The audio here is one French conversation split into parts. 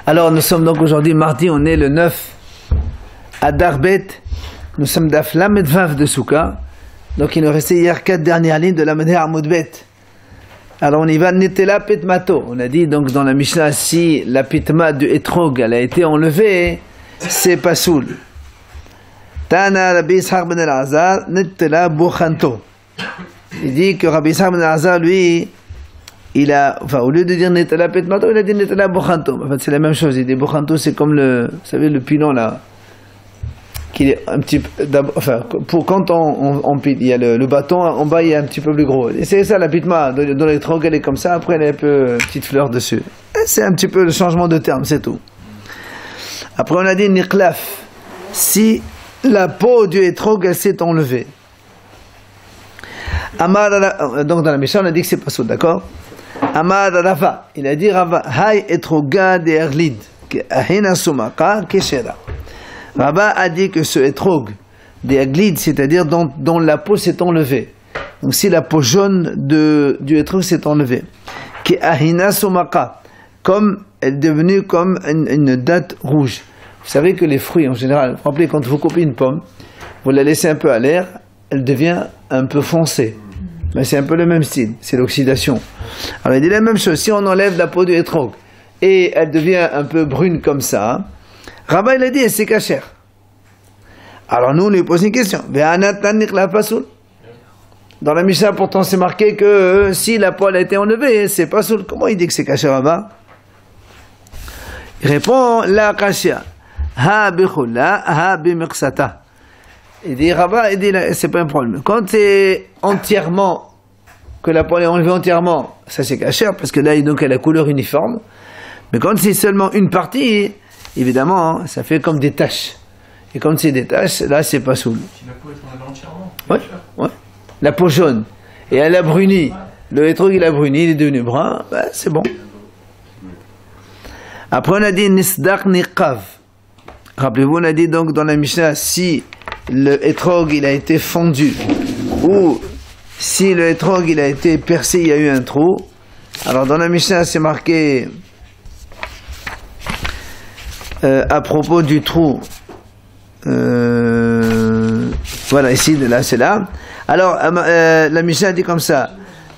Alors nous sommes donc aujourd'hui mardi, on est le 9 Adar Bet, nous sommes d'Af Lamed Vav de Souka, donc il nous restait hier 4 dernières lignes de la manière Amoud Bet. Alors on y va, Netela Petmato, on a dit donc dans la Mishnah, si la Pitma du Etrog elle a été enlevée, c'est pas soul. Tana Rabbi Ishaq ben al-Azar, Netela Bochanto. Il dit que Rabbi Ishaq ben al-Azar, lui, il a, enfin, au lieu de dire Netala Petmato, il a dit Netala Bochanto. En fait, c'est la même chose. Il dit Bochanto, c'est comme le, vous savez, le pilon là, qui est un petit peu, enfin, pour quand on pile, il y a le bâton, en bas, il est un petit peu plus gros. Et c'est ça, la pitma, dans les trogues, elle est comme ça, après, elle a un peu, petite fleur dessus. Et c'est un petit peu le changement de terme, c'est tout. Après, on a dit Niklaf. Si la peau du étrog, elle s'est enlevée. Donc, dans la Mishnah, on a dit que c'est pas ça, d'accord? Amar Rava, il a dit Rava, Hay etroga de Erlid, ahina sumaka keshera. Rava a dit que ce etrog de Erlid, c'est-à-dire dont la peau s'est enlevée. Donc si la peau jaune du etrog s'est enlevée, que ahina sumaka, comme elle est devenue comme une date rouge. Vous savez que les fruits en général, vous vous rappelez quand vous coupez une pomme, vous la laissez un peu à l'air, elle devient un peu foncée. Mais c'est un peu le même style, c'est l'oxydation. Alors il dit la même chose, si on enlève la peau du etrog et elle devient un peu brune comme ça, Rabba il a dit c'est cachère. Alors nous on lui pose une question. Dans la Mishnah pourtant c'est marqué que si la peau a été enlevée, c'est pas soul. Comment il dit que c'est cachère Rabba? Il répond la cachère. Ha bikhula, ha bimiqsata. Il dit Rabba, il dit c'est pas un problème. Quand c'est entièrement, que la peau est enlevée entièrement, ça c'est cachère parce que là donc elle a la couleur uniforme. Mais quand c'est seulement une partie, évidemment, ça fait comme des taches. Et quand c'est des taches, là c'est pas soul. Si la peau est enlevée entièrement. Ouais, ouais. La peau jaune et elle a bruni. Le étrog il a bruni, il est devenu brun, ben, c'est bon. Après on a dit nisdaq niqav. Rappelez-vous, on a dit donc dans la Mishnah, si le etrog il a été fondu ou si le etrog il a été percé, il y a eu un trou. Alors dans la Mishnah c'est marqué à propos du trou. Voilà ici, là c'est là. Alors la Mishnah dit comme ça.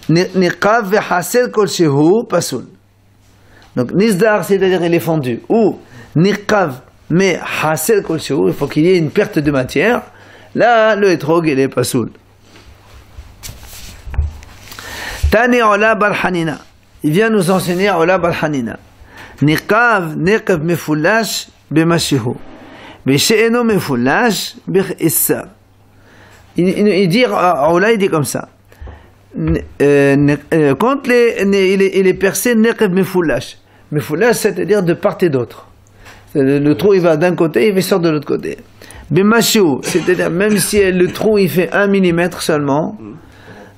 Niqav vehasel kol shehu pasul. Donc nisdar c'est-à-dire il est fondu ou niqav mais hasel kol shehu, il faut qu'il y ait une perte de matière. Là, le etrog, il est pas soul. Tani Ola Bar Hanina. Il vient nous enseigner Ola Bar Hanina. Niqav mefoulash b'mashihu. B'she'eno mefoulash b'issa. Il dit, Ola, il dit comme ça. Quand il est percé, niqav mefoulash. Mefoulash, c'est-à-dire de part et d'autre. Le trou, il va d'un côté, il sort de l'autre côté. Bimashou, c'est-à-dire même si le trou, il fait 1 mm seulement,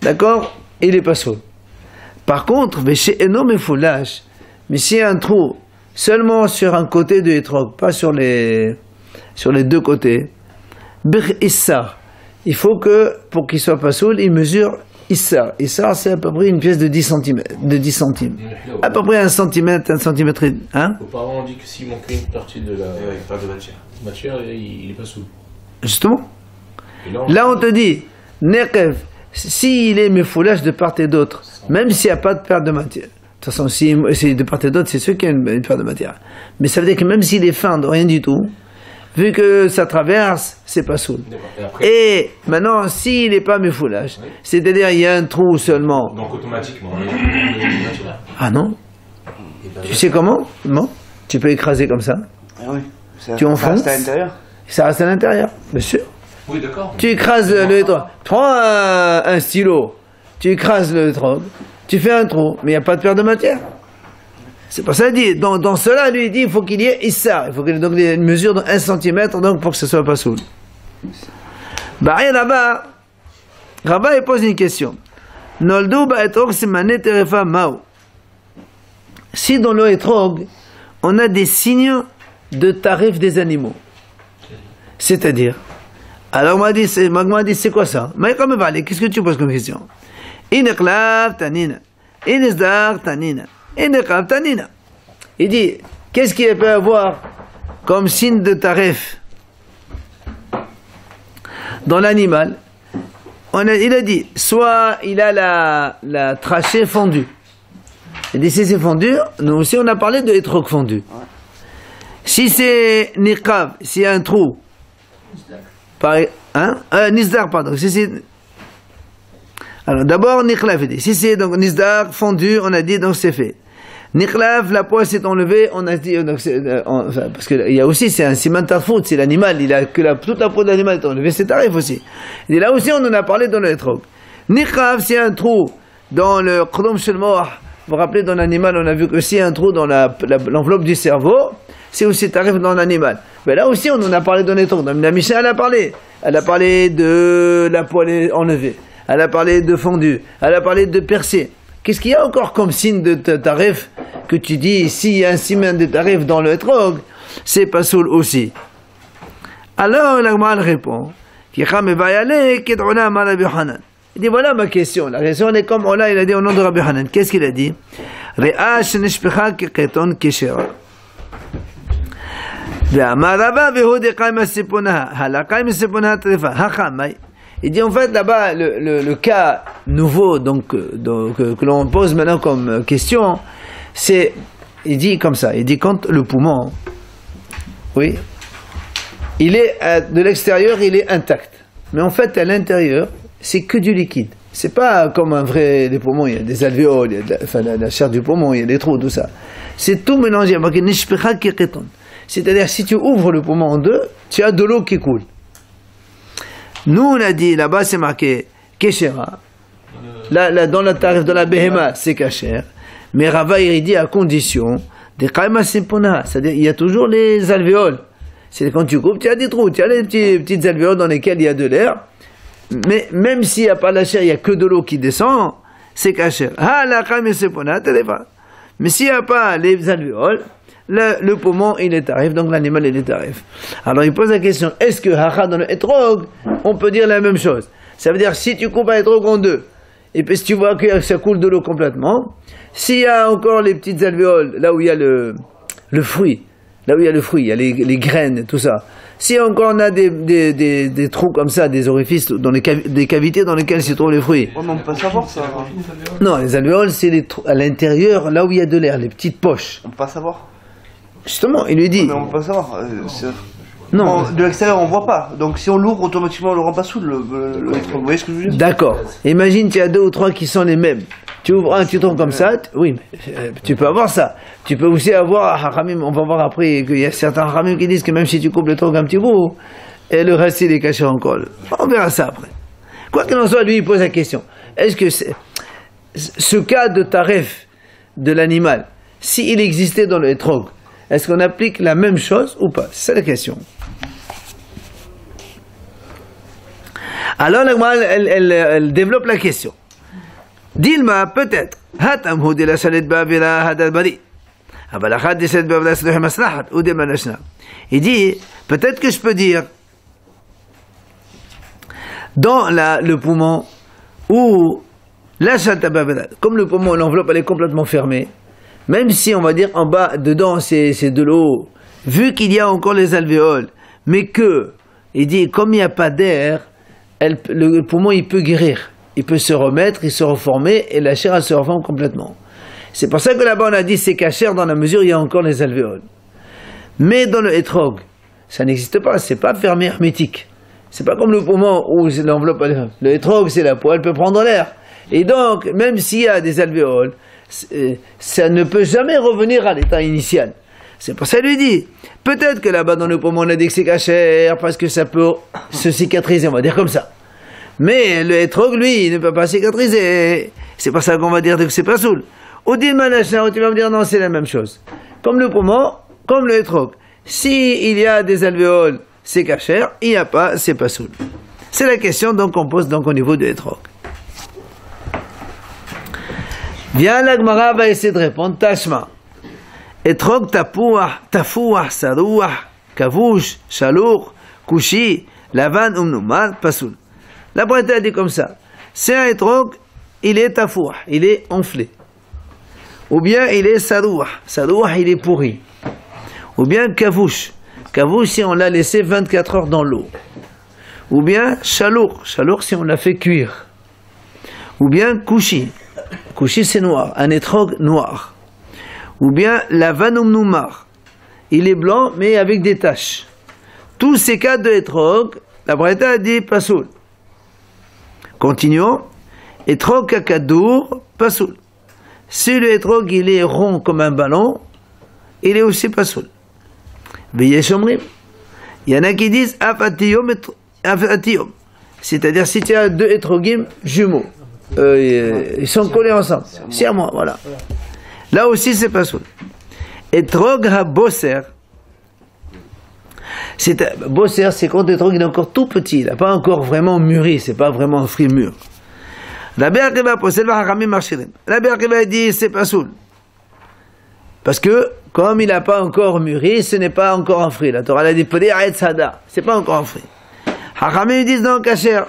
d'accord, il est pas soul. Par contre, mais si un trou seulement sur un côté de l'étrog, pas sur les deux côtés, issar, il faut que, pour qu'il soit pas soul, il mesure issar. Issar, c'est à peu près une pièce de 10 cm. À peu près 1 cm, 1 cm. Hein? Auparavant, on dit que s'il manquait une partie de la matière, il est pas sous. Justement. Là, on te dit, Nekev, s'il est mefoulage de part et d'autre, même s'il n'y a pas de perte de matière. De toute façon, si c'est de part et d'autre, c'est sûr qu'il y a une perte de matière. Mais ça veut dire que même s'il est fin de rien du tout, vu que ça traverse, c'est pas soul. Et maintenant, s'il n'est pas mefoulage, oui, c'est-à-dire il y a un trou seulement. Donc automatiquement. Ah non? Tu sais comment? Non? Tu peux écraser comme ça. Ah oui. Tu enfonces. Ça reste à l'intérieur. Ça reste à l'intérieur, bien sûr. Oui, d'accord. Tu écrases le étrog. Prends un stylo, tu écrases le étrog, tu fais un trou, mais il n'y a pas de perte de matière. C'est pas ça dit. Dans cela, lui, il dit il faut qu'il y ait issa. Il faut qu'il y ait donc une mesure de 1 cm donc, pour que ce soit pas soul. Bah, rien là-bas. Rabat, il pose une question. Noldu ba etrog simane terefa mao. Si dans le etrog, on a des signes de tarif des animaux. C'est-à-dire, alors Magma dit c'est quoi ça? Mais comme qu'est-ce que tu poses comme question? Ineklav tanina, inesdar tanina. Il dit, Qu'est-ce qu'il peut avoir comme signe de taref dans l'animal? Il a dit, soit il a la trachée fondue. Il dit, si c'est fondu, nous aussi on a parlé de étrog fondu. Si c'est niqab, s'il y a un trou, nisdar, pardon. Si c'est... Alors d'abord, niqlaf, il dit. Si c'est donc nisdar, fondu, on a dit, donc c'est fait. Niqlaf, la poisse est enlevée, on a dit, donc parce qu'il y a aussi, c'est un siman tarfout, c'est l'animal, il a que toute la peau de l'animal est enlevée, c'est tarif aussi. Et là aussi, on en a parlé dans le étrog. Niqlaf, c'est un trou dans le qlum shel moah. Vous vous rappelez, dans l'animal, on a vu que s'il y a un trou dans l'enveloppe du cerveau, c'est aussi tarif dans l'animal. Mais là aussi, on en a parlé dans l'étrog. La Mishnah, elle a parlé. Elle a parlé de la poêle enlevée. Elle a parlé de fondu. Elle a parlé de percé. Qu'est-ce qu'il y a encore comme signe de tarif que tu dis, s'il y a un signe de tarif dans le étrog, c'est pas soul aussi. Alors, l'Agma répond, il dit, voilà ma question. La question est comme Ola, il a dit au nom de Rabbi Hanan. Qu'est-ce qu'il a dit? Il dit en fait là-bas le cas nouveau donc que l'on pose maintenant comme question, c'est, il dit comme ça, il dit quand le poumon, oui, il est de l'extérieur il est intact, mais en fait à l'intérieur c'est que du liquide. C'est pas comme un vrai, les poumons, il y a des alvéoles, il y a la chair du poumon, il y a des trous, tout ça. C'est tout mélangé. C'est-à-dire, si tu ouvres le poumon en deux, tu as de l'eau qui coule. Nous, on a dit, là-bas, c'est marqué Keshera. Là, dans le tarif de la Behema, c'est Kacher. Mais Rava, il dit à condition des Kaima Simpona. C'est-à-dire, il y a toujours les alvéoles. C'est quand tu coupes, tu as des trous, tu as les petites alvéoles dans lesquelles il y a de l'air. Mais même s'il n'y a pas la chair, il n'y a que de l'eau qui descend, c'est Kacher. Mais s'il n'y a pas les alvéoles, le poumon il est tarif, donc l'animal il est tarif. Alors il pose la question, est-ce que hacha dans le etrog, on peut dire la même chose? Ça veut dire si tu coupes un etrog en deux, et puis si tu vois que ça coule de l'eau complètement, s'il y a encore les petites alvéoles, là où il y a le fruit, là où il y a le fruit, il y a les graines, tout ça. Si encore on a des trous comme ça, des orifices, dans des cavités dans lesquelles se trouvent les fruits. Oh, mais on peut pas savoir ça. Non, les alvéoles, c'est à l'intérieur, là où il y a de l'air, les petites poches. On peut pas savoir. Justement, il lui dit. Mais on peut pas savoir. Non. De l'extérieur, on voit pas. Donc si on l'ouvre, automatiquement, on le rend pas sous vous voyez ce que je veux dire? D'accord. Imagine, tu as deux ou trois qui sont les mêmes. Tu ouvres un, tu trouves comme ça, oui, mais tu peux avoir ça. Tu peux aussi avoir, on va voir après qu'il y a certains haramim qui disent que même si tu coupes le tronc un petit bout, et le reste il est caché en colle. On verra ça après. Quoi qu'il en soit, lui il pose la question. Est-ce que ce cas de taref de l'animal, s'il existait dans le etrog, est-ce qu'on applique la même chose ou pas? C'est ça la question. Alors elle développe la question. Dilma, peut-être. Il dit, peut-être que je peux dire, dans le poumon, où la comme le poumon, l'enveloppe, elle est complètement fermée, même si on va dire en bas, dedans, c'est de l'eau, vu qu'il y a encore les alvéoles, mais il dit, comme il n'y a pas d'air, le poumon, il peut guérir. Il peut se remettre, il se reformer, et la chair, elle se reforme complètement. C'est pour ça que là-bas, on a dit c'est cachère dans la mesure où il y a encore les alvéoles. Mais dans le etrog, ça n'existe pas, c'est pas fermé hermétique. C'est pas comme le poumon où l'enveloppe, le etrog, c'est la peau, elle peut prendre l'air. Et donc, même s'il y a des alvéoles, ça ne peut jamais revenir à l'état initial. C'est pour ça qu'il lui dit, peut-être que là-bas dans le poumon, on a dit que c'est cachère, parce que ça peut se cicatriser, on va dire comme ça. Mais le etrog, lui, il ne peut pas cicatriser. C'est pour ça qu'on va dire que c'est pas soul. Ou dit manachna, tu vas me dire non, c'est la même chose. Comme le poumon, comme le etrog. Si il y a des alvéoles, c'est cachère. Il n'y a pas, c'est pas soul. C'est la question donc qu'on pose donc au niveau de etrog. Viens, la Gemara va essayer de répondre. Tashma. Etrog tafouah, sarouah, kavouch, chalour, kouchi, lavan, umnumal, pasoul. La Braïta a dit comme ça. C'est un etrog, il est tafouah, il est enflé. Ou bien il est sarouah. Sarouah, il est pourri. Ou bien kavouche. Kavouche si on l'a laissé 24 heures dans l'eau. Ou bien chalour. Chalour si on l'a fait cuire. Ou bien kouchi. Kouchi c'est noir, un étrog noir. Ou bien la vanumnumar. Il est blanc mais avec des taches. Tous ces cas de étrog, la Braïta a dit pasoul. Continuons. Étrog kakadour, pasoul. Si le étrog il est rond comme un ballon, il est aussi pasoul. Veillez chomrim. Il y en a qui disent afatiyom, c'est-à-dire si tu as deux étrogim jumeaux, ils sont collés ensemble. C'est à moi, voilà. Là aussi c'est pasoul. Étrog ha-bosser. Bosser, c'est quand l'étrog est encore tout petit, il n'a pas encore vraiment mûri, c'est pas vraiment un fruit mûr. Rabbi Akiva possède la Haramim Marshirim. Rabbi Akiva dit c'est pasoul. Parce que, comme il n'a pas encore mûri, ce n'est pas encore un fruit. La Torah l'a dit, c'est pas encore un fruit. Haramim disent non, kasher.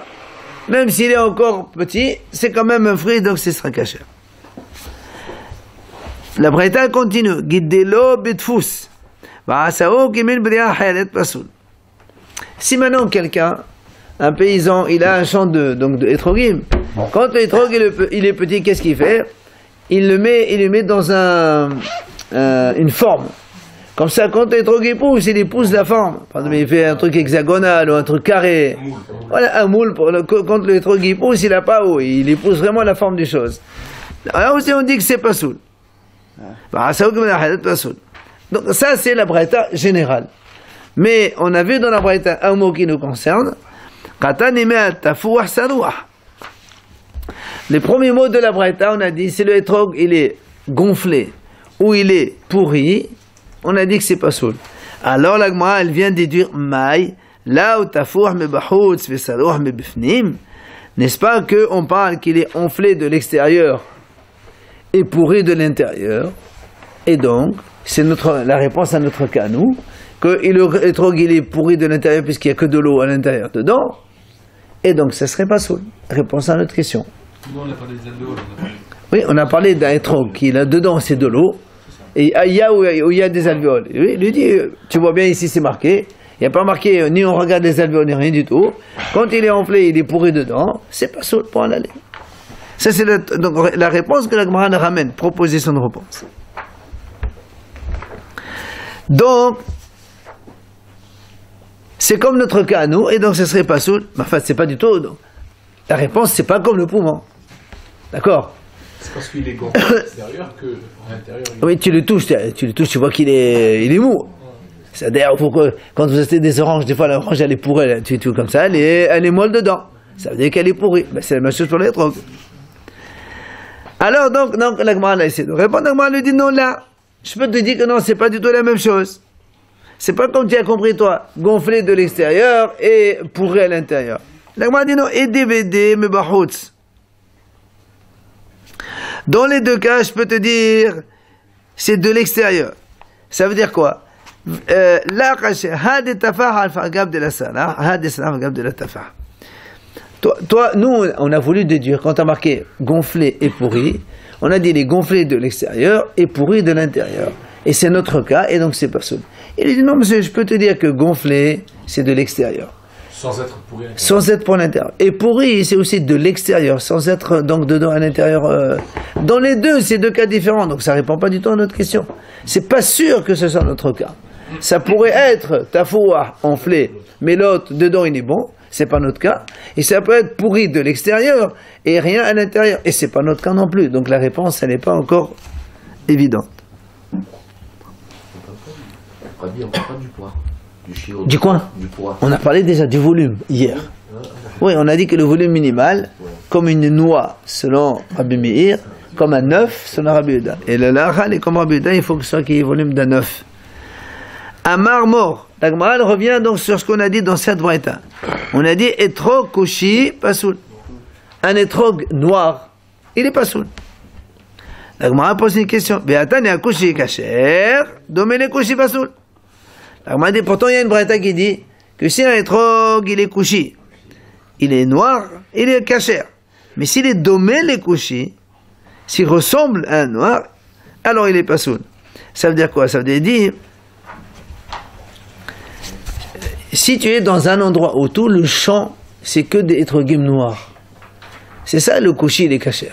Même s'il est encore petit, c'est quand même un fruit, donc ce sera kasher. La Braïta continue. Giddelo bitfus. Si maintenant quelqu'un, un paysan, il a un champ de étrogim, quand le étrog il est petit, qu'est-ce qu'il fait? Il le met dans une forme. Comme ça, quand l'étrog pousse, il épouse la forme. Par exemple, il fait un truc hexagonal ou un truc carré. Voilà, un moule. Quand le étrog pousse, il n'a pas haut. Il épouse vraiment la forme des choses. Alors aussi, on dit que c'est pas soul. Donc ça, c'est la Braïta générale. Mais on a vu dans la Braïta un mot qui nous concerne. Les premiers mots de la Braïta, on a dit, si le étrog, il est gonflé ou il est pourri, on a dit que c'est pas soul. Alors la Gemara, elle vient déduire maï, là où tafouh me bahoutz vesalouh me bifnim. N'est-ce pas qu'on parle qu'il est enflé de l'extérieur et pourri de l'intérieur? Et donc, c'est la réponse à notre cas, nous, que l'étrog, il est pourri de l'intérieur puisqu'il n'y a que de l'eau à l'intérieur dedans. Et donc, ça serait pas soul. Réponse à notre question. Non, on a parlé des alvéoles. Oui, on a parlé d'un étrog qui là dedans c'est de l'eau et il y a où il y a des alvéoles. Oui, il lui dit, tu vois bien ici c'est marqué. Il n'y a pas marqué ni on regarde les alvéoles ni rien du tout. Quand il est enflé, il est pourri dedans. C'est pas soul pour en aller. Ça c'est donc la réponse que la Gemara nous ramène. Proposition de réponse. Donc c'est comme notre cas à nous et donc ce serait pas soul. Enfin c'est pas du tout. Donc. La réponse c'est pas comme le poumon. D'accord? C'est parce qu'il est gonflé à l'extérieur que à l'intérieur. Oui, tu le touches, tu vois qu'il est mou. C'est-à-dire, quand vous achetez des oranges, des fois l'orange elle est pourrie, tu comme ça, elle est molle dedans. Ça veut dire qu'elle est pourrie. Ben, c'est la même chose pour les drogues. Alors donc la Gemara a essayé de répondre. La Gemara lui dit non là. Je peux te dire que non, c'est pas du tout la même chose. C'est pas comme tu as compris toi, gonflé de l'extérieur et pourri à l'intérieur. La Gemara dit non, et DVD me bahoutz. Dans les deux cas, je peux te dire, c'est de l'extérieur. Ça veut dire quoi? Toi, nous, on a voulu déduire, quand tu as marqué gonflé et pourri, on a dit les gonflés de l'extérieur et pourri de l'intérieur. Et c'est notre cas, et donc c'est pas ça. Il dit non, monsieur, je peux te dire que gonflé, c'est de l'extérieur. Sans être pourri. Sans être pour l'intérieur. Et pourri, c'est aussi de l'extérieur, sans être donc dedans à l'intérieur. Dans les deux, c'est deux cas différents, donc ça répond pas du tout à notre question. C'est pas sûr que ce soit notre cas. Ça pourrait être tafoua, enflé, mais l'autre, dedans, il est bon. C'est pas notre cas. Et ça peut être pourri de l'extérieur et rien à l'intérieur. Et c'est pas notre cas non plus. Donc la réponse, elle n'est pas encore évidente. On parle pas du poids. Du coin. Du poids. On a parlé déjà du volume hier. Oui, on a dit que le volume minimal, comme une noix selon Rabbi Meir, comme un œuf selon Rabbi Yehuda. Et le lachal est comme Rabbi Yehuda, il faut que ce soit qu'il y ait volume d'un œuf. Un marmor. La Gemara revient donc sur ce qu'on a dit dans cette braïta. On a dit etrog kushi pasoul. Un etrog noir, il est pasoul. La Gemara pose une question. Be'atani akushi kasher, domene kushi pasoul. La Gemara dit pourtant il y a une braïta qui dit que si un etrog il est kushi, il est noir, il est kasher. Mais s'il est domé les kushi, s'il ressemble à un noir, alors il est pasoul. Ça veut dire quoi? Ça veut dire si tu es dans un endroit où tout le champ, c'est que des étrogim noirs, c'est ça le couchi, il est kasher.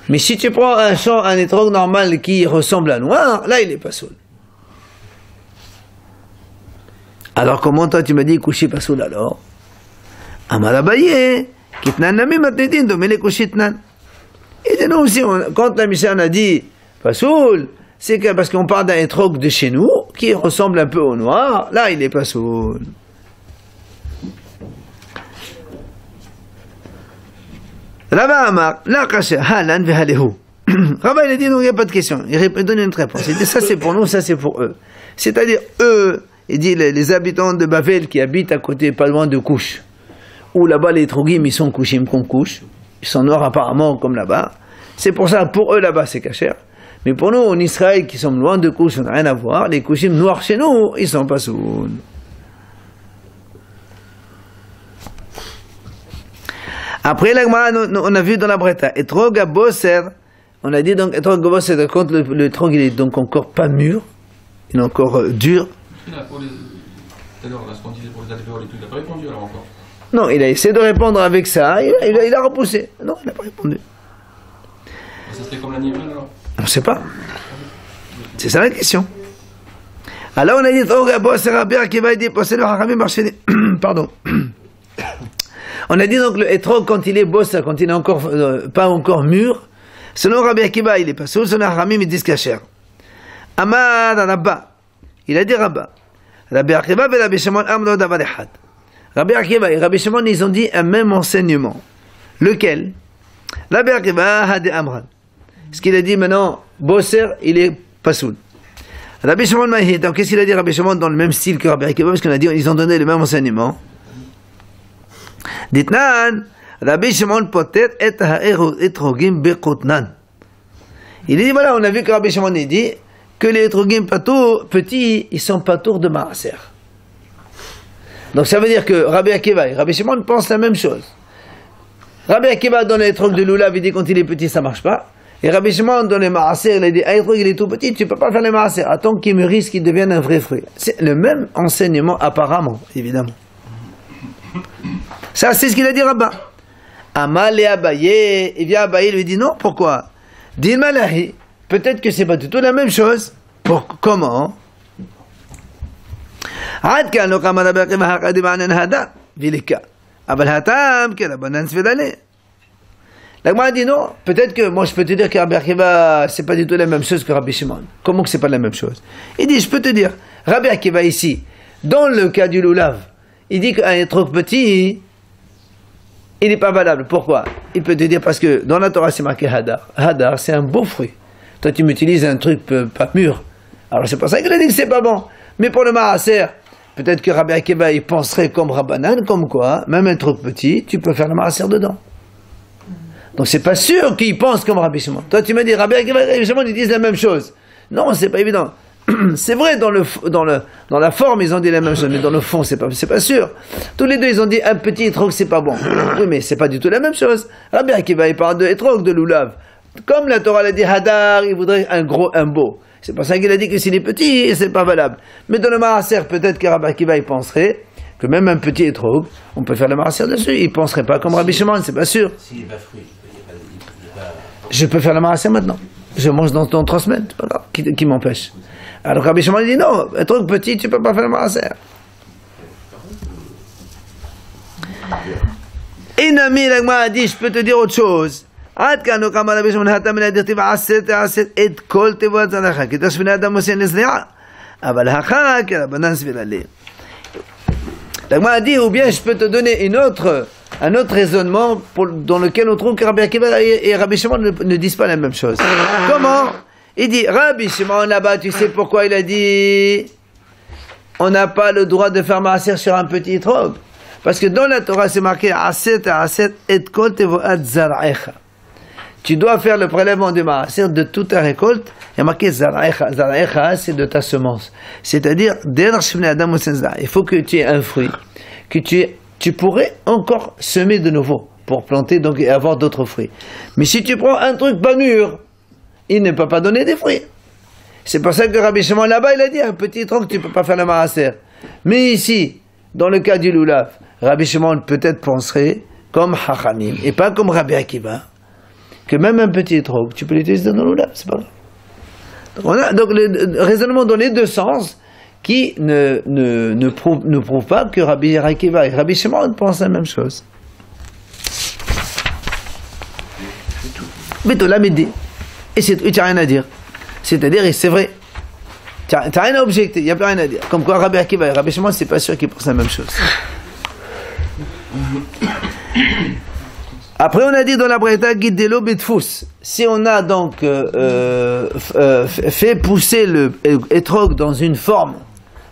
Mais si tu prends un champ, un étrog normal qui ressemble à noir, là il est pas soul. Alors comment toi tu m'as dit couchi pas soul alors? Amar Abaye, kitnan nami matnitin, domine couchi tnan. Et nous aussi, quand la Mishnah a dit pas soul, c'est que parce qu'on parle d'un étrog de chez nous, qui ressemble un peu au noir, là il est pas soul. Rabba Amar, la kasher, halan vehalehu. Rabba il a dit non, il n'y a pas de question. Il donne une réponse. Il dit ça c'est pour nous, ça c'est pour eux. C'est-à-dire eux, il dit les habitants de Bavel qui habitent à côté, pas loin de Couche, où là-bas les trogim ils sont couchim comme Couche, ils sont noirs apparemment comme là-bas. C'est pour ça, pour eux là-bas c'est kasher. Mais pour nous, en Israël, qui sommes loin de Couche, on n'a rien à voir. Les couchim noirs chez nous, ils sont pas soul. Après, on a vu dans la Breta, Etrog Bosser, on a dit donc Etrog Bosser, quand le Etrog il est donc encore pas mûr, il est encore dur. Tout à l'heure, ce qu'on disait pour les alvéoles et tout, il n'a pas répondu alors encore. Non, il a essayé de répondre avec ça, il a repoussé. Non, il n'a pas répondu. Ça serait comme la nivelle alors? On ne sait pas. C'est ça la question. Alors on a dit Etrog Bosser, Rabbi Akiva dit, pardon. On a dit donc le étrog quand il est bossa, quand il est encore pas encore mûr, selon Rabbi Akiva il est pas soul, selon Haramim ils disent kasher. Amar Rabba, il a dit Rabba. Rabbi Akiva et Rabbi Shimon amro davar echad. Rabbi Akiva et Rabbi Shimon ils ont dit un même enseignement. Lequel? Rabbi Akiva hadi amran. Ce qu'il a dit maintenant, bosser il est pas soul. Rabbi Shimon mahid. Donc qu'est-ce qu'il a dit Rabbi Shimon dans le même style que Rabbi Akiva parce qu'on a dit ils ont donné le même enseignement. Ditnan, Rabbi Shimon potet et etrogim bekotnan. Il dit voilà, on a vu que Rabbi Shimon dit que les etrogim petits, ils sont patours de maaser. Donc ça veut dire que Rabbi Akiva et Rabbi Shimon pensent la même chose. Rabbi Akiva dans les etrog de lulav, il dit quand il est petit ça marche pas. Et Rabbi Shimon dans les maaser, il a dit etrog il est tout petit, tu peux pas faire les maaser. Attends qu'il mûrisse, qu'il devienne un vrai fruit. C'est le même enseignement apparemment, évidemment. Ça, c'est ce qu'il a dit Rabba. Amal et Abaye, il vient Abaye, lui dit non, pourquoi? Dit Malahi, peut-être que c'est pas du tout la même chose. Comment? Adkan, lo kama Rabbi Akiva haqadi ba'anan hada, vilika. Abal hatam, que Rabbanan svedale. L'Agma dit non, peut-être que, moi je peux te dire que Rabbi Akiva, c'est pas du tout la même chose que Rabbi Shimon. Comment que c'est pas la même chose? Il dit, je peux te dire, Rabbi Akiva ici, dans le cas du lulav, il dit qu'un étrog petit, il n'est pas valable. Pourquoi? Il peut te dire parce que dans la Torah c'est marqué Hadar. Hadar c'est un beau fruit. Toi tu m'utilises un truc pas mûr. Alors c'est pour ça qu'il a dit que c'est pas bon. Mais pour le maaser, peut-être que Rabbi Akiva il penserait comme Rabbanan, comme quoi, même un truc petit, tu peux faire le maaser dedans. Donc c'est pas sûr qu'il pense comme Rabbi Shimon. Toi tu me dis Rabbi Akiva et Rabbi Shimon ils disent la même chose. Non, c'est pas évident. C'est vrai dans la forme ils ont dit la même chose, mais dans le fond c'est pas sûr. Tous les deux ils ont dit un petit étrog c'est pas bon. Oui mais c'est pas du tout la même chose. Rabbi Akiva il parle de étrog, de lulav. Comme la Torah l'a dit Hadar, il voudrait un gros, un beau. C'est pour ça qu'il a dit que s'il est petit c'est pas valable. Mais dans le maaser peut-être que Rabbi Akiva il penserait que même un petit étrog on peut faire le maaser dessus. Il penserait pas comme Rabbi Shimon, c'est pas sûr. S'il n'est pas fruit, Je peux faire le maaser maintenant. Je mange dans 3 semaines, c'est pas grave, qui m'empêche. Alors Rabbi Shimon dit non, un truc petit, tu peux pas faire le maaser. Et Nami, l'Agma a dit, je peux te dire autre chose. עד כאן לא כמה רבי שמעון התם אלא דכתיב עשת את כל תיבות זנחה כי תשפיני אדם עושה לזריעה אבל הכא כרבנן סבירה לי. L'Agma a dit ou bien je peux te donner un autre raisonnement dans lequel on trouve que Rabbi Akiva et Rabbi Shimon ne disent pas la même chose. Comment? Il dit Rabbi Shimon là-bas, tu sais pourquoi il a dit on n'a pas le droit de faire maaser sur un petit étrog? Parce que dans la Torah c'est marqué aset et kol tevoat zar'echa. Tu dois faire le prélèvement du maaser de toute ta récolte. Il y a marqué zar'echa. Zar'echa c'est de ta semence. C'est-à-dire il faut que tu aies un fruit que tu pourrais encore semer de nouveau pour planter donc et avoir d'autres fruits. Mais si tu prends un truc pas mûr, il ne peut pas donner des fruits. C'est pour ça que Rabbi Shimon là-bas il a dit un petit tronc tu ne peux pas faire le maaser. Mais ici dans le cas du loulav, Rabbi Shimon peut-être penserait comme Hachamim, et pas comme Rabbi Akiva, que même un petit étrog, tu peux l'utiliser dans le loulav, c'est pas grave. On a donc le raisonnement dans les deux sens qui ne prouve pas que Rabbi Akiva et Rabbi Shimon pensent la même chose. Mais tu l'as dit, et tu n'as rien à dire. C'est-à-dire, et c'est vrai, tu n'as rien à objecter, il n'y a plus rien à dire. Comme quoi Rabbi Akiva et Rabbi Shimon, c'est pas sûr qu'ils pensent la même chose. Après, on a dit dans la Braïta, Guidelo Betfous. Si on a donc fait pousser le étrog dans une forme,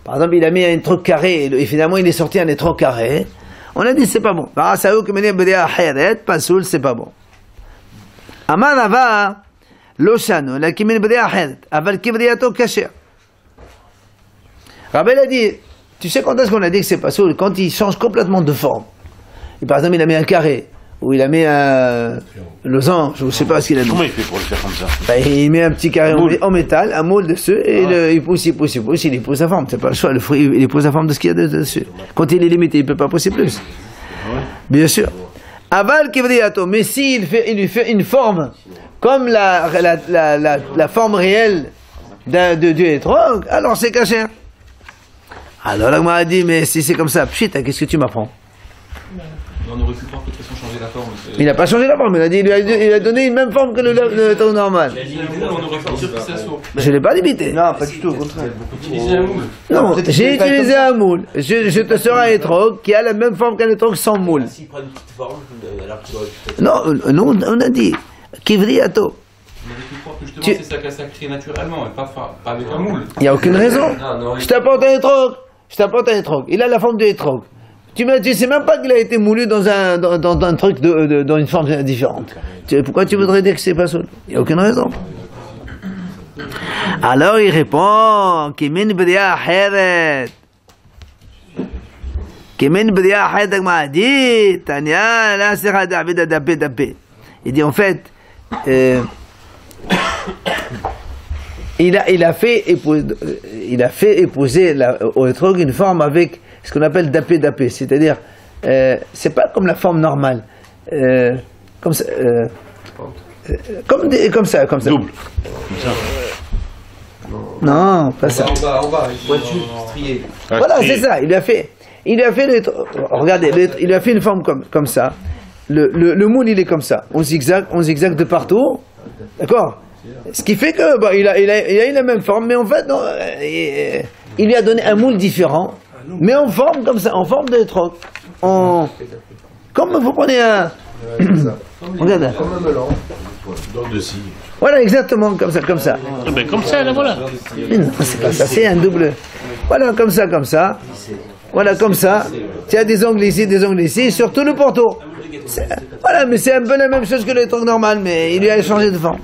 par exemple, il a mis un étrog carré, et finalement, il est sorti un étrog carré, on a dit c'est pas bon. C'est pas bon. Amar Ava, Loshano, la Kimin BdeaHed, Aval Kibriato Kasher. Rabel a dit, tu sais quand est-ce qu'on a dit que c'est pas soul? Quand il change complètement de forme. Et par exemple, il a mis un carré, ou il a mis un losange, je ne sais pas ce qu'il a mis. Comment il fait pour le faire comme ça? Il met un petit carré en métal, un moule dessus, et il pousse, il épouse la forme. C'est pas le choix, le fruit, il épouse la forme de ce qu'il y a dessus. Quand il est limité, il ne peut pas pousser plus. Bien sûr. Aval Kibriato, mais s'il lui fait une forme, comme la forme réelle du étrog, alors c'est caché. Alors là, on m'a dit, mais si c'est comme ça, pchit, qu'est-ce que tu m'apprends? On aurait pu croire que de toute façon changer la forme. Il n'a pas changé la forme, il a dit, il a donné une même forme que le étrog normal. On aurait pu dire que ça soit. Je ne l'ai pas limité. Non, pas du tout, au contraire. Utiliser un moule. Non, j'ai utilisé un moule. Je te sors un étrog qui a la même forme qu'un étrog sans moule. S'il prend une petite forme, alors tu dois... Non, on a dit, Kivriato. On aurait pu croire que justement c'est ça qu'elle s'est créé naturellement, et pas avec un moule. Il n'y a aucune raison. Non, Je t'apporte un étrog. Il a la forme de étrog. Tu sais même pas qu'il a été moulu dans un truc, dans une forme différente. Pourquoi tu voudrais dire que c'est pas ça? Il n'y a aucune raison. Alors il répond, Kimin Bria Heret. Kimin Bria Heret m'a dit, Tania, là c'est David Dabé. Il dit en fait, il a fait épouser au étrog une forme avec ce qu'on appelle dapé, c'est-à-dire c'est pas comme la forme normale, comme ça, comme ça. Double. Non, pas ça. En bas, pointu, strié. Voilà, c'est ça. Il lui a fait regardez, il lui a fait une forme comme ça. Le moule il est comme ça. On zigzag de partout, d'accord. Ce qui fait que il a eu la même forme, mais en fait non, il lui a donné un moule différent. Mais en forme comme ça, en forme de étrog. Comme vous prenez un... Regarde. Comme un melon. Dans de scie. Voilà, exactement, comme ça. Ah ben comme ça, là, voilà. Mais non, c'est pas ça, c'est un double... Voilà, comme ça. Voilà, comme ça. Tu as des ongles ici, surtout le pourtour. Voilà, mais c'est un peu la même chose que l'étrog normal, mais il lui a changé de forme.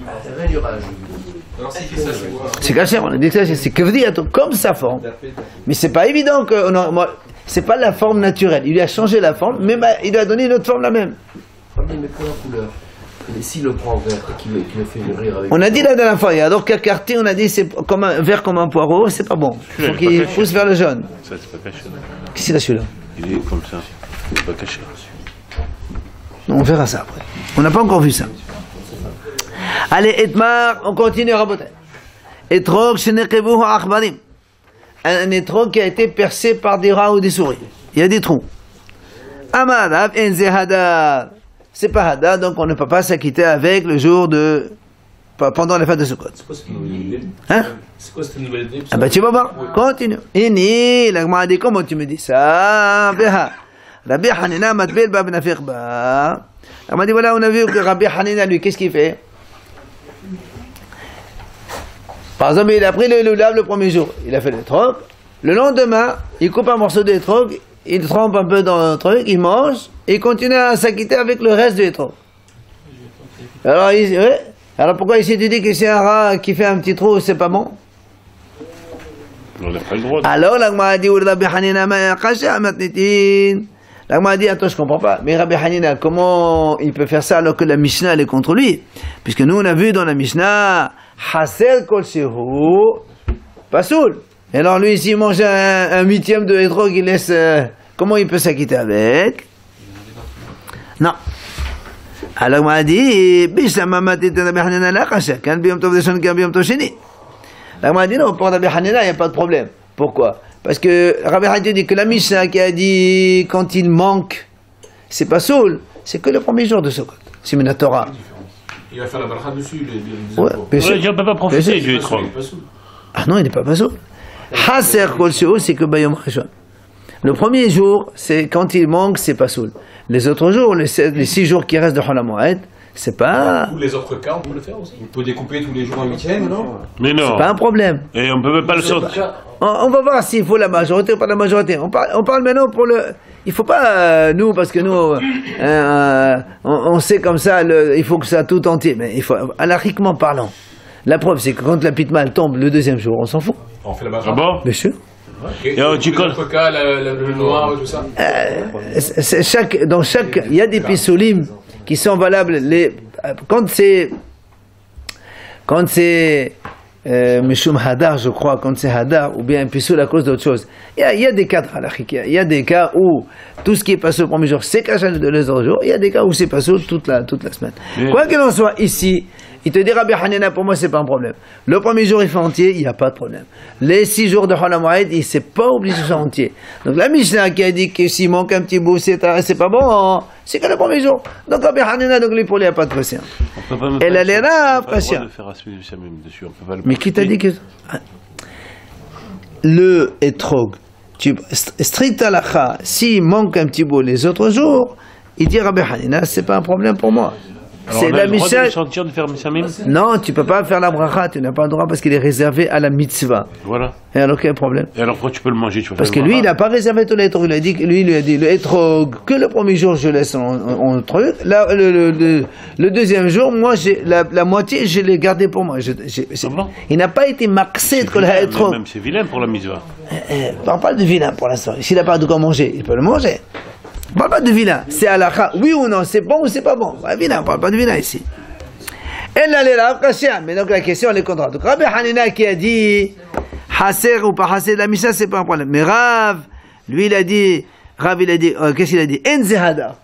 Alors s'il fait ça, je vois. C'est caché, on a dit que c'est que comme sa forme. Mais c'est pas évident que... c'est pas la forme naturelle. Il lui a changé la forme, mais il lui a donné une autre forme la même. Mais pour la couleur. Et s'il le prend vert et qu'il le fait mûrir avec... On a dit la dernière fois, il y a donc Kakarti, on a dit c'est comme un vert comme un poireau, c'est pas bon. Il faut qu'il pousse vers le jaune. Ça, c'est pas caché. Qu'est-ce qu'il a celui-là? Il est comme ça. Il est pas caché. On verra ça après. On n'a pas encore vu ça. Allez, Etmar, on continue, Rabotai. Etrog shenekevuhu achbarim. Un étrog qui a été percé par des rats ou des souris. Il y a des trous. Amarav enze hadar. C'est pas hadar, donc on ne peut pas s'acquitter avec le jour pendant la fête de Sukkot. C'est quoi cette nouvelle idée? Hein? C'est quoi cette nouvelle idée? Ah bah tu vas voir, continue. Ini, la Gemara dit comment tu me dis ça? Rabbi Hanina matbel ba benafiq ba. Elle m'a dit voilà, on a vu que Rabbi Hanina lui, qu'est-ce qu'il fait? Par exemple, il a pris le loulav le premier jour, il a fait l'étrog. Le lendemain, il coupe un morceau d'étrog, il trempe un peu dans le truc, il mange, et il continue à s'acquitter avec le reste de l'étrog. Alors pourquoi ici tu dis que c'est un rat qui fait un petit trou, c'est pas bon? On n'a pas le droit. Alors la Gemara dit Rabbi Hanina ma kasha matnitin. La Gemara dit attends, je comprends pas. Mais Rabbi Hanina, comment il peut faire ça alors que la Mishnah elle est contre lui? Puisque nous on a vu dans la Mishnah Haser kol shehu pasoul. Et alors lui s'il mange un huitième de étrog, il laisse comment il peut s'acquitter avec? Non. Alors on m'a dit, on m'a dit non, pour Rabbi Hanina, il n'y a pas de problème. Pourquoi? Parce que Rabbi Hanina dit que la Mishnah qui a dit quand il manque, c'est pas soul, c'est que le premier jour de Sukkot. C'est Minatora. Il va faire la bracha dessus. Ouais, bien sûr. On ne peut pas profiter du étron. Ah non, il n'est pas soul. Haser kol sheu, c'est que Bayom Rishon. Le premier jour, c'est quand il manque, c'est pas soul. Les autres jours, les 6 jours qui restent de Chol HaMoed, c'est pas. Ou les autres cas, on peut le faire aussi. On peut découper tous les jours un huitième, non? Mais non. C'est pas un problème. Et on ne peut même pas le sortir. On va voir s'il faut la majorité ou pas la majorité. On parle maintenant pour le. Il faut pas nous, parce que nous, on sait comme ça, il faut que ça tout entier. Mais il faut, anarchiquement parlant, la preuve c'est que quand la pitma tombe le deuxième jour, on s'en fout. On fait la bracha. Ah bon? Bien sûr. Et tu les autres cas, le noir et tout ça. Dans chaque, il y a des pisulim qui sont valables. Quand c'est Mishum Hadar, je crois, quand c'est Hadar, ou bien un pisoul à cause d'autre chose. Il y a des cas il y a des cas où tout ce qui est passé le premier jour, c'est caché les autres jours. Il y a des cas où c'est passé toute la semaine. Quoi qu'il en soit, ici, il te dit Rabbi Hanina, pour moi, c'est pas un problème. Le premier jour, il fait entier, il n'y a pas de problème. Les 6 jours de Chol HaMoed, il s'est pas obligé de faire entier. Donc la Mishnah qui a dit que s'il manque un petit bout, c'est pas bon, hein, c'est que le premier jour. Donc Rabbi Hanina, donc lui, pour lui, il n'y a pas de pression. Elle a l'air là, pression. Mais qui t'a dit que. Le etrog, strict halakha, s'il manque un petit bout les autres jours, il dit Rabbi Hanina, c'est pas un problème pour moi. C'est la Mishnah. De faire non, tu peux pas faire la bracha, tu n'as pas le droit parce qu'il est réservé à la mitzvah. Voilà. Et alors quel problème? Et alors pourquoi tu peux le manger? Parce que lui, il n'a pas réservé tout l'étrog. Il lui a dit le étrog, que le premier jour je laisse en truc. Le deuxième jour, moi, la moitié, je l'ai gardé pour moi. Il n'a pas été maxé de la étrog. C'est vilain pour la mitzvah. On parle pas de vilain pour l'instant. S'il n'a pas de quoi manger, il peut le manger. On ne parle pas de vilain, c'est halakha. Oui ou non, c'est bon ou c'est pas bon. Vilain, on ne parle pas de vilain ici. Mais donc la question, elle est contre. Donc Rabbi Hanina qui a dit Haser ou pas Haser, la Mishnah, c'est pas un problème. Mais Rav, lui, il a dit, qu'est-ce qu'il a dit? Enze Hadar.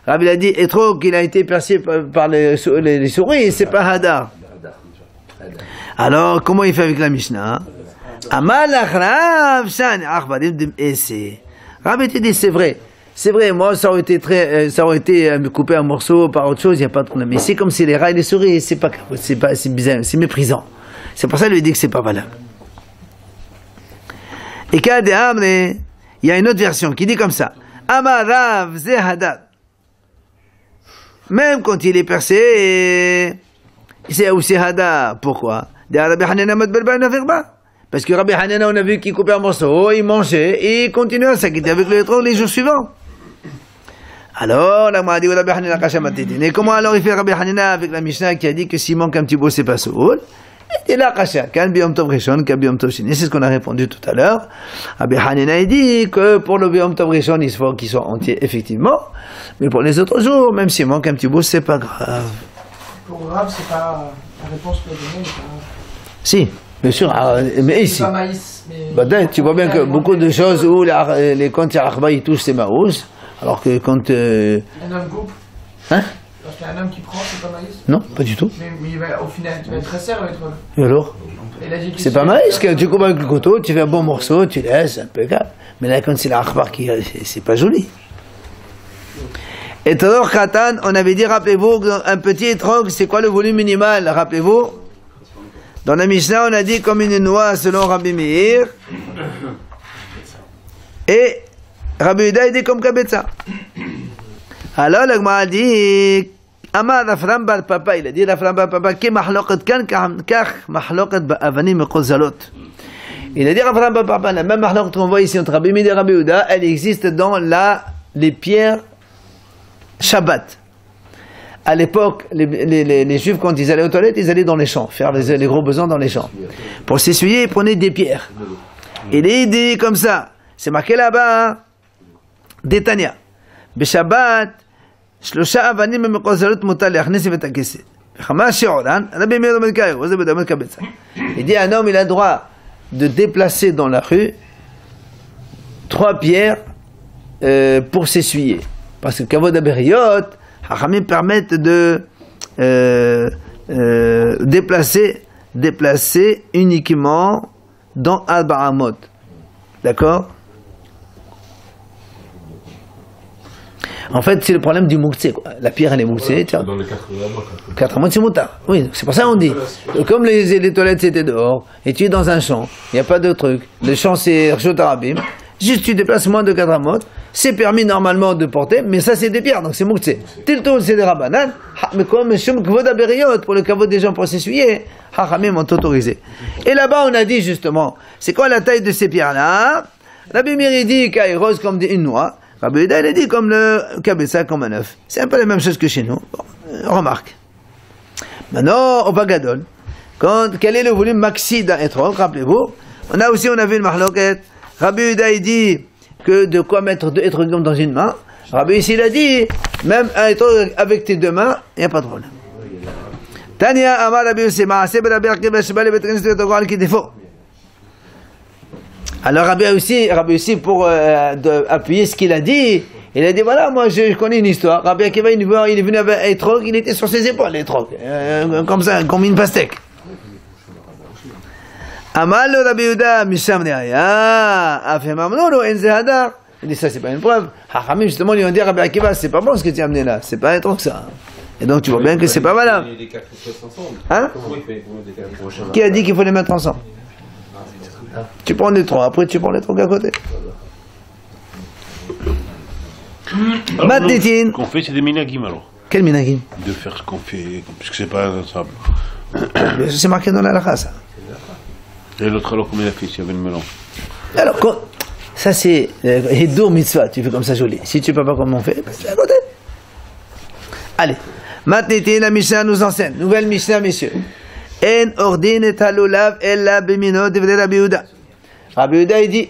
Rav, il a dit, Etrog, qu'il a été percé par les souris, c'est pas Hadar. Alors, comment il fait avec la Mishnah? Amalach Rav, Shan, Achbadim, Esse. Rav, il dit, c'est vrai. C'est vrai, moi, ça aurait été coupé en morceaux par autre chose, il n'y a pas de problème. Mais c'est comme si les rats et les souris, c'est bizarre, c'est méprisant. C'est pour ça qu'il lui dit que c'est pas valable. Et il y a une autre version qui dit comme ça. Amarav ze hadar. Même quand il est percé, c'est aussi hadar. Pourquoi? Parce que Rabbi Hanina, on a vu qu'il coupait un morceau, il mangeait, et il continuait à s'acquitter avec le étrog les jours suivants. Alors, la m'a dit, Rabbi Hanina kasha matitin. Et comment alors il fait Rabbi Hanina avec la Mishnah qui a dit que s'il manque un petit bout, c'est pas soul? Et là, kasha, kan biyom tov rishon, kan biyom tov sheni. C'est ce qu'on a répondu tout à l'heure. Rabbi Hanina, il dit que pour le biyom tov rishon, il faut qu'il soit entier, effectivement. Mais pour les autres jours, même s'il manque un petit bout, c'est pas grave. Pour Rav, c'est pas la réponse que vous donnez. Si. Bien sûr, mais ici, pas maïs, mais... tu vois bien que beaucoup de choses où les comptes Yarachba ils touchent c'est maïs, alors que quand... Un homme coupe. Hein? Parce qu'il y a un homme qui prend, c'est pas maïs. Non, pas du tout. Mais il va, au final, tu vas être très serre avec toi. Et alors? C'est pas maïs, que tu coupes avec le couteau, tu fais un bon morceau, tu laisses, impeccable. Mais là, quand c'est l'Arachba qui... c'est pas joli. Et alors, Khatan, on avait dit, rappelez-vous, un petit étrog, c'est quoi le volume minimal? Rappelez-vous? Dans la Mishnah, on a dit comme une noix selon Rabbi Meir. Et Rabbi Yehuda, il dit comme Kabetza. Alors, le Gemara a dit, Amar Rafram bar Papa, il a dit Rafram bar Papa, ki mahlokat kan, kach mahlokat ba'avanim me'kol zalot. Il a dit Rafram bar Papa, la même mahlokat qu'on voit ici entre Rabbi Meir et Rabbi Yehuda, elle existe dans les pierres Shabbat. À l'époque, les Juifs, quand ils allaient aux toilettes, ils allaient dans les champs, faire les gros besoins dans les champs. Pour s'essuyer, ils prenaient des pierres. Il est dit comme ça, c'est marqué là-bas, Détania. Beshabbat, Shlosha avanim memekozalot mutal yachnis vetakese. Chama she'oran, Rabbi Meir Medkayo, vous avez d'abord kabetza. Il dit un homme, il a le droit de déplacer dans la rue 3 pierres pour s'essuyer. Parce que Kavod Aberiot, Hachamim permettent de déplacer uniquement dans Al-Ba'amot. D'accord? En fait, c'est le problème du mouktsé. La pierre, elle est mouktsé. Dans les 4 mois, c'est moutard. Oui, c'est pour ça qu'on dit. Comme les toilettes, c'était dehors, et tu es dans un champ, il n'y a pas de truc. Le champ, c'est Rshot Arabim. Juste, tu déplaces moins de 4 mois. C'est permis normalement de porter, mais ça, c'est des pierres, donc c'est mouktsé. Tiltoul, c'est des rabanan. Mais comme Shum Kvod Aberiot, pour le kavod des gens pour s'essuyer, Hachamim ont autorisé. Et là-bas, on a dit justement, c'est quoi la taille de ces pierres-là? Rabbi Meir dit qu'Aïros comme une noix. Rabbi Yehuda, il a dit comme le Kabetza, comme un œuf. C'est un peu la même chose que chez nous. Bon, remarque. Maintenant, au Bagadol, quel est le volume maxi d'un étrog, rappelez-vous? On a vu une mahloket. Rabbi Yehuda, il dit que de quoi mettre 2 étrogons dans une main. Rabbi ici, il a dit, même un étrog avec tes 2 mains, il n'y a pas de problème. Tania Amar Rabbi Yossi, Maaseh Rabbi Akiva, Sheba le Betrenis de Togal qui défaut. Alors Rabbi aussi pour appuyer ce qu'il a dit, il a dit voilà, moi je connais une histoire. Rabbi Akiva il est venu avec un étrog, il était sur ses épaules, l'étrog, comme ça, comme une pastèque. Amal le Rabbi Yehuda Misham Neaya, Afemamnolo Enze Hadar. Il dit ça c'est pas une preuve. Hachamim justement lui ont dit Rabbi Akiva c'est pas bon ce que tu as amené là, c'est pas un étrog ça. Et donc tu vois bien que c'est pas valable. Hein? Qui a dit qu'il faut les mettre ensemble? Tu prends les 3, après tu prends les 3 à côté. Ce qu'on fait, c'est des minagim alors. Quel minagim? De faire ce qu'on fait, puisque c'est pas ensemble. C'est marqué dans la halakha, ça. Et l'autre alors, comment il a fait s'il y avait une melon? Alors, ça c'est Hidur Mitzvah, tu fais comme ça joli. Si tu ne peux pas comme on fait, c'est à côté. Allez. Matnitin, la Mishnah nous enseigne. Nouvelle Mishnah, messieurs. En ordin et halulav ella bimino devrait Rabbi Yehuda. Rabbi Yehuda il dit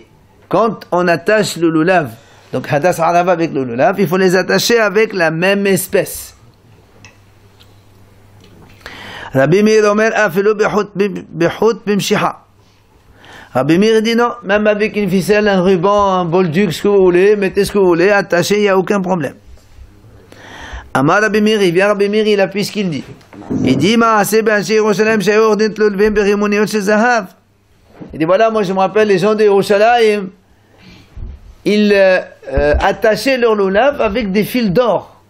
quand on attache le lulav, donc hadas arava avec le lulav, il faut les attacher avec la même espèce. Rabbi Meir omer afilo bechut bimshiha. Rabbi Meir dit non, même avec une ficelle, un ruban, un bolduc, ce que vous voulez, mettez ce que vous voulez, attachez, il n'y a aucun problème. Amar Rabbi Meir, il vient Rabbi Meir, il appuie ce qu'il dit. Il dit, il dit voilà, moi je me rappelle les gens de Yerushalayim, ils attachaient leur lulav avec des fils d'or.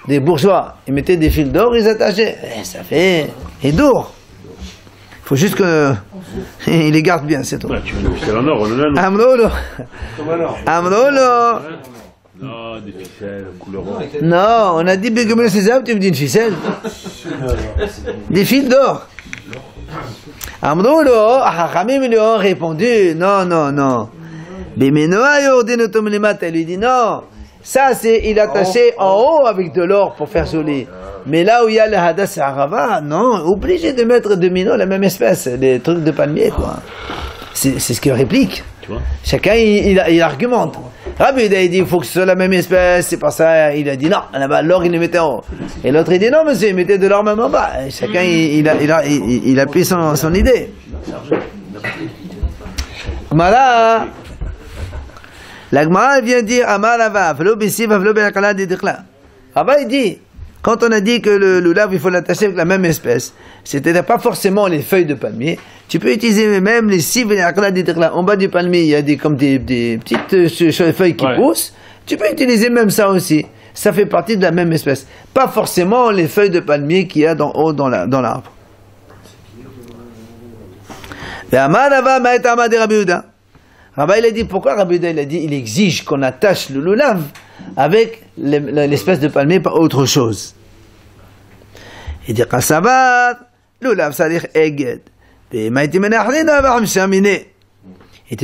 Des bourgeois, ils mettaient des fils d'or, ils attachaient. Ça fait hidour. Il faut juste que il les garde bien, c'est tout. C'est en or, Amrolo. Amrolo. Non, des ficelles, couleur or. Non, on a dit Begumel Sésame, tu me dis une ficelle. Des fils d'or. Amrolo, Hachamim lui ont répondu, non. Bimenoa Yordin Limata, lui dit non. Ça, c'est, il attaché en haut avec de l'or pour faire joli. Mais là où il y a le Hadas Arava, non, obligé de mettre de mino la même espèce, des trucs de palmier, quoi. C'est ce qu'il réplique. Tu vois? Chacun, il argumente. Rabbi Yehuda, il dit, il faut que ce soit la même espèce, c'est pour ça, il a dit non, là-bas, l'or, il le mettait en haut. Et l'autre, il dit non, monsieur, il mettait de l'or même en bas. Et chacun, il appuie son idée. Voilà. La Gemara vient dire, Amar Rava, v'lo b'siv, v'lo b'akala d'idikla. Rava, il dit, quand on a dit que le lulav, il faut l'attacher avec la même espèce, c'est-à-dire pas forcément les feuilles de palmier, tu peux utiliser même les siv et l'akala d'idikla. En bas du palmier, il y a comme des petites feuilles qui poussent. Tu peux utiliser même ça aussi. Ça fait partie de la même espèce. Pas forcément les feuilles de palmier qu'il y a d'en haut dans l'arbre. Amar Rava, ma'etama de Rabbi Yehuda. Rabbi, il a dit, pourquoi Rabbi Yehuda, il exige qu'on attache le lulav avec l'espèce de palmier, pas autre chose. Il dit, Kassabat, lulav, ça veut dire eged. Et te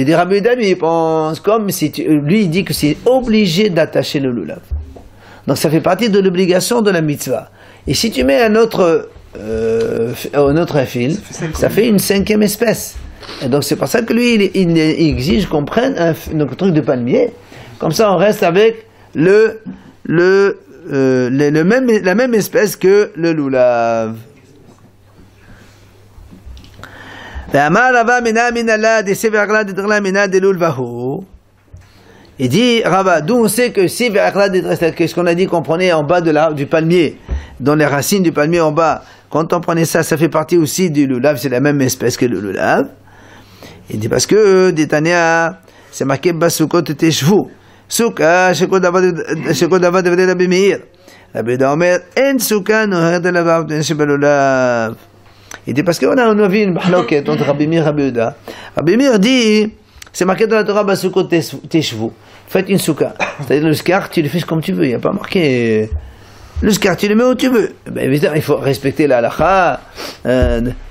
dit, Rabbi Yehuda, lui, il pense comme si lui, il dit que c'est obligé d'attacher le lulav. Donc ça fait partie de l'obligation de la mitzvah. Et si tu mets un autre fil, ça fait une 5e espèce. Et donc c'est pour ça que lui, il exige qu'on prenne un truc de palmier. Comme ça, on reste avec la même espèce que le lulav. Il dit, Rabat, d'où on sait que si qu'est-ce qu'on a dit qu'on prenait en bas du palmier, dans les racines du palmier en bas, quand on prenait ça, ça fait partie aussi du lulav, c'est la même espèce que le lulav. Il dit parce que Détania, c'est marqué Basukot Teshvu. Souka, Shekot Davad de Rabbi Meir. Rabbi Omer, En Souka, Noher de la Bab de Shebelulav. Il dit parce qu'on a vu une mahloket entre Rabbi Meir et Rabbi Yehuda. Rabbi Meir dit, c'est marqué dans la Torah Basukot Teshvu. Faites une souka. C'est-à-dire le scar, tu le fais comme tu veux. Il n'y a pas marqué. Le scar, tu le mets où tu veux. Ben, évidemment, il faut respecter la halakha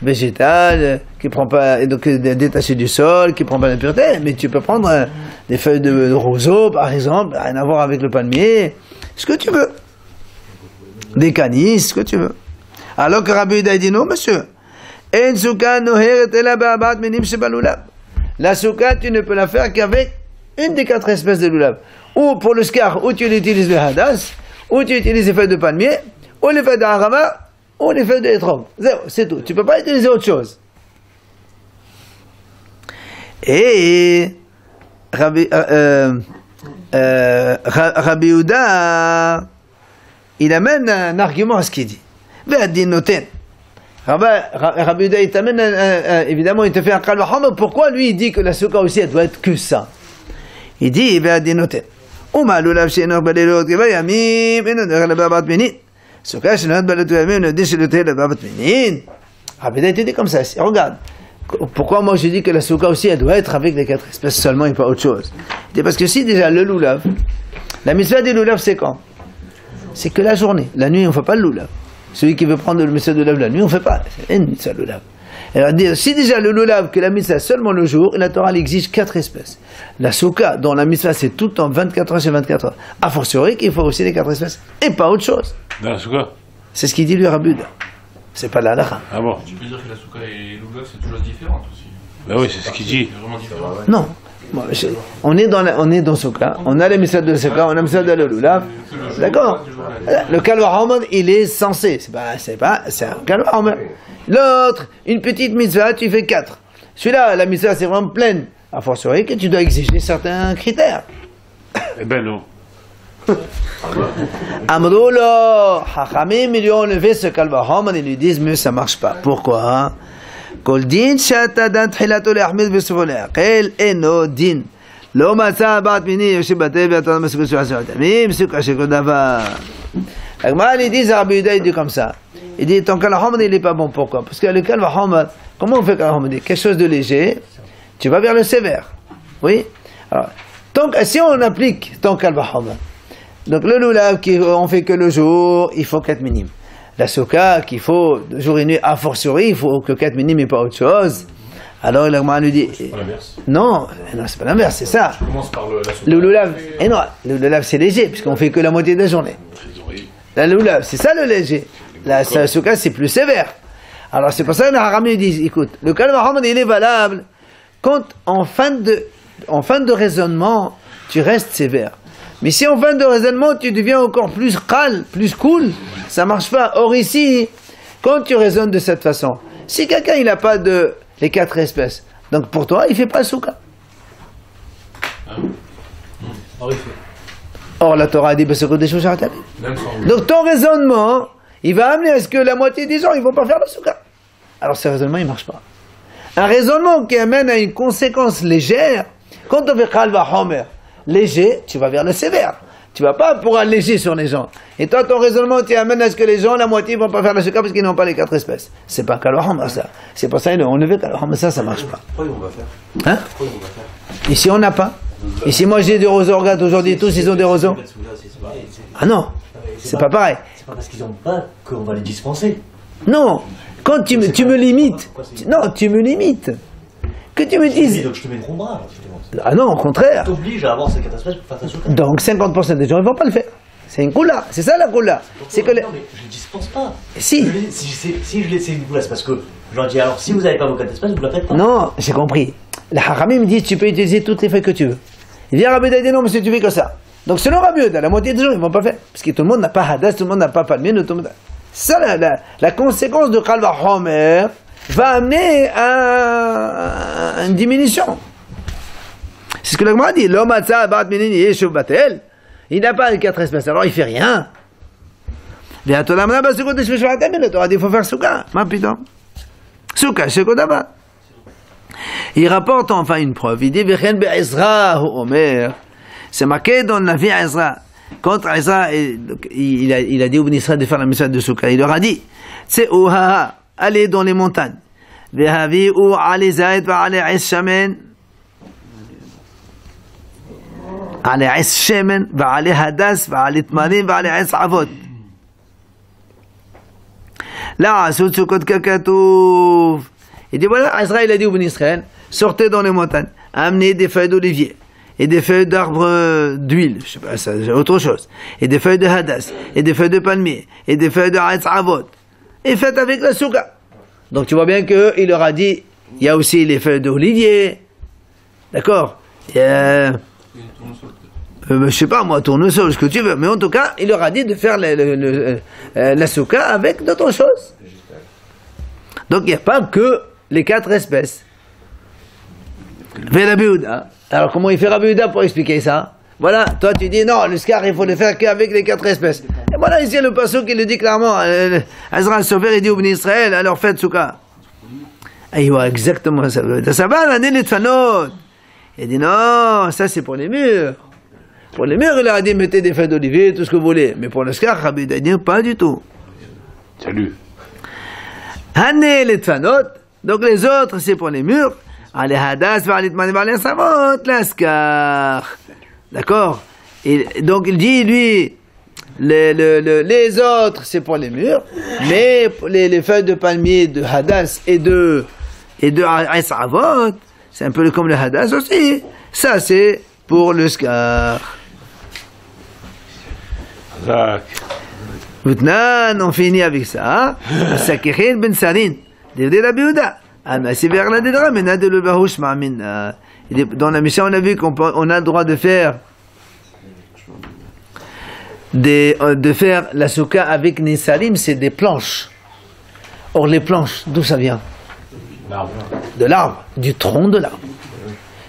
végétale, qui prend pas, donc détaché du sol, qui prend pas l'impureté. Mais tu peux prendre des feuilles de roseau, par exemple, rien à voir avec le palmier, ce que tu veux. Des canis, ce que tu veux. Alors que Rabbi Yehuda dit non, monsieur. En souka noheret ela ba'abat minim shebalulav. La souka, tu ne peux la faire qu'avec une des 4 espèces de lulav. Ou pour le scar, ou tu utilises le hadas, ou tu utilises les feuilles de palmier, ou les feuilles d'arama, ou les feuilles de étrog. C'est tout. Tu ne peux pas utiliser autre chose. Et Rabbi Yehuda, il amène un argument à ce qu'il dit. Rabbi Yehuda, il t'amène, évidemment, il te fait un kal v'chomer. Pourquoi lui, il dit que la souka aussi, elle doit être que ça? Il dit, Ve'adinoten. Uma lulav she'enor balilot kevayamim, eno nor lebabat minin. Souka she'enor balilot kevayamim, eno din she'loté lebabat minin. Rabbi Yehuda, il te dit comme ça. Regarde. Pourquoi moi je dis que la souka aussi, elle doit être avec les 4 espèces seulement et pas autre chose? Il dit parce que si déjà le lulav, la mitzvah du lulav, c'est quand? C'est que la journée. La nuit, on ne fait pas le lulav. Celui qui veut prendre le mitzvah de lulav la nuit, on ne fait pas. C'est une mitzvah de lulav. Alors, dire, si déjà le lulav, que la mitzvah seulement le jour, la Torah exige 4 espèces. La souka, dont la mitzvah c'est tout le temps 24 heures sur 24 heures. A fortiori qu'il faut aussi les 4 espèces. Et pas autre chose. Dans la souka? C'est ce qu'il dit lui Rabbi Yehuda. C'est pas la halakha. Ah bon? Tu peux dire que la souka et le lulav, c'est deux choses différentes aussi. Ben oui, c'est ce qu'il dit. C'est vraiment différent. Non. Bon, on est dans souka. On a la mitzvah de souka, on a la mitzvah de le lulav. D'accord? Le kal v'chomer, il est censé. C'est un kal v'chomer. L'autre, une petite mitzvah, tu fais 4. Celui-là, la mitzvah, c'est vraiment pleine. A fortiori que tu dois exiger certains critères. Eh ben non. Amroulo, Hachamim, ils lui ont enlevé ce kal v'chomer, ils lui disent, mais ça marche pas. Pourquoi? Kol din shata dan tchilato le'achmid v'sofo le'akel, eno din. Lo matza bat mini, yoshib bateh v'atan masukot sh'asher tamim, suka shekot davar. Agmal, ils disent, Rabbi Yehuda, il dit comme ça. Il dit, ton kal v'chomer, il n'est pas bon. Pourquoi? Parce que le kal v'chomer, comment on fait kal v'chomer? Quelque chose de léger, tu vas vers le sévère. Oui? Alors, si on applique ton kal v'chomer, donc le lulav, on fait que le jour, il faut 4 minimes. La souka, qu'il faut jour et nuit, a fortiori, il faut que 4 minimes et pas autre chose. Alors l'Agma lui dit, C'est pas l'inverse. non, c'est pas l'inverse, c'est ça. Je commence par la souka. Le lulav, et non, le lulav c'est léger, puisqu'on fait que la moitié de la journée. La lulav, c'est ça le léger. La souka, c'est plus sévère. Alors c'est pour ça que les Haramim disent, écoute, le kal v'chomer, il est valable quand en fin de raisonnement, tu restes sévère. Mais si en fin de raisonnement, tu deviens encore plus calme, plus cool, ça marche pas. Or ici, quand tu raisonnes de cette façon, si quelqu'un il n'a pas les 4 espèces, donc pour toi, il fait pas souka. Or la Torah a dit, donc ton raisonnement, il va amener à ce que la moitié des gens, ils vont pas faire le souka. Alors ce raisonnement, il marche pas. Un raisonnement qui amène à une conséquence légère, quand on fait kal v'chomer, léger, tu vas vers le sévère. Tu vas pas pour alléger sur les gens. Et toi, ton raisonnement, tu amènes à ce que les gens, la moitié, vont pas faire la souka parce qu'ils n'ont pas les 4 espèces. C'est pas kal v'chomer, ça. C'est pour ça qu'on levé kal v'chomer, ça marche pas. Pourquoi on va faire? Hein? Pourquoi on va faire? Ici, on n'a pas. Ici, moi, j'ai des roseaux. Regarde, aujourd'hui, tous, ils ont des roseaux. Ah non, c'est pas pareil. C'est pas parce qu'ils n'ont pas qu'on va les dispenser. Non, quand tu me limites. Non, tu me limites. Que tu me dises. Donc je te mets le bras, justement. Ah non, au contraire. T'obliges à avoir ces 4 espèces pour faire ta souka. Donc 50% des gens ne vont pas le faire. C'est une coula. C'est ça la coula. C'est que Non, mais je ne dispense pas. Si. Si je laisse une coula, c'est parce que je leur dis alors si vous n'avez pas vos 4 espèces, vous ne la faites pas. Non, j'ai compris. La Haramim me dit tu peux utiliser toutes les feuilles que tu veux. Il vient Rabbi Yehuda dit non, monsieur, tu fais que ça. Donc selon Rabbi Yehuda, la moitié des gens ils vont pas le faire. Parce que tout le monde n'a pas hadas, tout le monde n'a pas palmier, tout le monde. Ça, la conséquence de kal v'chomer va amener à une diminution. C'est ce que que le Gemara dit, l'homme atza bat minin yeshuv batel, il n'a pas les 4 espèces, alors il fait rien. Il faut faire souka, ma putain. Souka, shekodaba. Il rapporte enfin une preuve. Il dit, Vechen be'ezra hu omer. C'est marqué dans la vie à Ezra. Quand Ezra, il a dit aux Israël de faire la mission de souka, il leur a dit, allez dans les montagnes. Vehavi ou ali zaid va ali es shamen. Ali es shemen, va ali hadas, va ali tmarim, va ali es avot. Là, sous soukot kakatouf. Il dit voilà, Ezra il a dit aux Israël, sortez dans les montagnes, amenez des feuilles d'olivier, et des feuilles d'arbres d'huile, je sais pas, c'est autre chose, et des feuilles de hadas, et des feuilles de palmier, et des feuilles de haetz avot, et faites avec la souka. Donc tu vois bien qu'il leur a dit, il y a aussi les feuilles d'olivier, d'accord, je sais pas moi, tournesol, ce que tu veux, mais en tout cas, il leur a dit de faire la souka avec d'autres choses. Donc il n'y a pas que les 4 espèces. Rabbi Yehuda. Alors comment il fait Rabbi Yehuda pour expliquer ça? Voilà, toi tu dis non, le scar il faut le faire qu'avec les 4 espèces. Et voilà ici le passage qui le dit clairement. Ezra le Sofer il dit au Bnei Israël, alors faites souka. Et il voit exactement ça. Ça va l'année les tfanot. Il dit non, ça c'est pour les murs. Pour les murs il a dit mettez des feuilles d'olivier, tout ce que vous voulez. Mais pour le scar, Rabbi Yehuda dit pas du tout. Salut. Hané les tfanot, donc les autres c'est pour les murs. Allez hadas, va les savot, l'askar. D'accord? Et donc il dit lui, les autres c'est pour les murs, mais les feuilles de palmier de hadas et de savot, c'est un peu comme le hadas aussi. Ça c'est pour le skar. Maintenant, on finit avec ça. Sakiril ben Sarin. Dit Rabbi Yehuda. Dans la mission, on a vu qu'on a le droit de faire la souka avec Nisarim, c'est des planches. Or, les planches, d'où ça vient? De l'arbre, du tronc de l'arbre.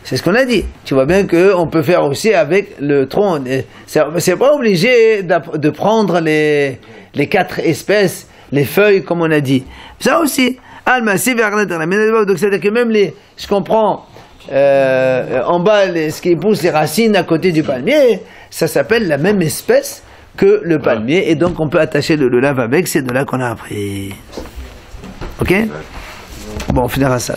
C'est ce qu'on a dit. Tu vois bien qu'on peut faire aussi avec le tronc. C'est pas obligé de prendre les 4 espèces, les feuilles, comme on a dit. Ça aussi. Donc c'est-à-dire que même je comprends, en bas, ce qui pousse les racines à côté du palmier, ça s'appelle la même espèce que le palmier. Et donc on peut attacher le lave avec, c'est de là qu'on a appris. Ok? Bon, on finira ça.